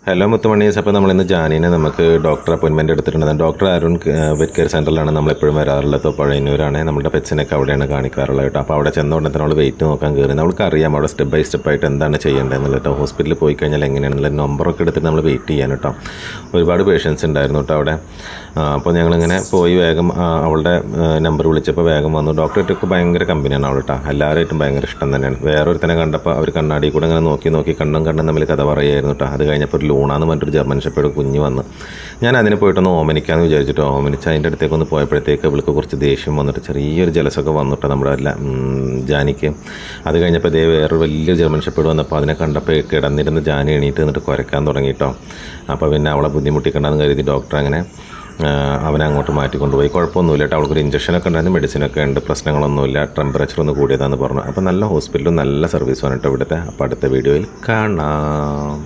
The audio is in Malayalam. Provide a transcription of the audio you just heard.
ഹലോ മുത്തുമണീസ്. അപ്പോൾ നമ്മളിന്ന് ജാനീനെ നമുക്ക് ഡോക്ടർ അപ്പോയിൻമെൻറ്റ് എടുത്തിട്ടുണ്ട്. ഡോക്ടർ അരുൺ വെറ്റ് കെയർ സെൻറ്ററിലാണ് നമ്മളെപ്പോഴും വരാറുള്ളത്. പഴയന്നൂരാണ്. നമ്മുടെ പെറ്റ്സിനൊക്കെ അവിടെയാണ് കാണിക്കാറുള്ളത് കേട്ടോ. അപ്പോൾ അവിടെ ചെന്ന ഉടനെ തന്നെ നമ്മൾ വെയിറ്റ് നോക്കാൻ കയറി. നമ്മൾക്ക് അറിയാം അവിടെ സ്റ്റെപ്പ് ബൈ സ്റ്റെപ്പായിട്ട് എന്താണ് ചെയ്യേണ്ടതെന്നുള്ളത് കേട്ടോ. ഹോസ്പിറ്റലിൽ പോയി കഴിഞ്ഞാൽ എങ്ങനെയാണെന്നുള്ള നമ്പറൊക്കെ എടുത്തിട്ട് നമ്മൾ വെയിറ്റ് ചെയ്യാൻ കേട്ടോ. ഒരുപാട് പേഷ്യൻസ് ഉണ്ടായിരുന്നു കേട്ടോ അവിടെ. അപ്പോൾ ഞങ്ങളിങ്ങനെ പോയി വേഗം അവളുടെ നമ്പർ വിളിച്ചപ്പോൾ വേഗം വന്നു. ഡോക്ടറേറ്റൊക്കെ ഭയങ്കര കമ്പനിയാണ് അവൾ കേട്ടോ. എല്ലാവരായിട്ടും ഭയങ്കര ഇഷ്ടം തന്നെയാണ്. വേറൊരുത്തനെ കണ്ടപ്പോൾ അവർ കണ്ണാടി കൂടെ ഇങ്ങനെ നോക്കി കണ്ണും തമ്മിൽ കഥ പറയുമായിരുന്നു കേട്ടോ. അത് കഴിഞ്ഞപ്പോൾ ഒരു ലൂണാന്ന് പറഞ്ഞിട്ടൊരു ജർമ്മൻ ഷെപ്പേർഡ് കുഞ്ഞ് വന്ന് ഞാൻ അതിന് പോയിട്ടൊന്ന് ഓമനിക്കാമെന്ന് വിചാരിച്ചിട്ടോ. ഓമനിച്ച് അതിൻ്റെ അടുത്തേക്ക് ഒന്ന് പോയപ്പോഴത്തേക്ക് അവൾക്ക് കുറച്ച് ദേഷ്യം വന്നിട്ട് ചെറിയൊരു ജലസൊക്കെ വന്നിട്ടോ നമ്മുടെ ജാനിക്ക്. അത് കഴിഞ്ഞപ്പോൾ ഇതേ വേറൊരു വലിയ ജർമ്മൻ ഷെപ്പേർഡ് വന്നപ്പോൾ അതിനെ കണ്ടപ്പോൾ കിടന്നിരുന്ന് ജാനി എണീറ്റ് നിന്നിട്ട് കുരക്കാൻ തുടങ്ങിയിട്ടോ. അപ്പോൾ പിന്നെ അവളെ ബുദ്ധിമുട്ടിക്കണ്ടെന്ന് കരുതി ഡോക്ടർ അങ്ങനെ അവനെ അങ്ങോട്ട് മാറ്റിക്കൊണ്ടുപോയി. കുഴപ്പമൊന്നുമില്ല കേട്ടോ. അവൾക്കൊരു ഇഞ്ചക്ഷനൊക്കെ ഉണ്ടായിരുന്നു, മെഡിസിനൊക്കെ ഉണ്ട്, പ്രശ്നങ്ങളൊന്നുമില്ല. ടെമ്പറേച്ചർ ഒന്ന് കൂടിയതാണെന്ന് പറഞ്ഞു. അപ്പോൾ നല്ല ഹോസ്പിറ്റലും നല്ല സർവീസുമാണ് കേട്ടോ ഇവിടുത്തെ. അപ്പോൾ അടുത്ത വീഡിയോയിൽ കാണാം.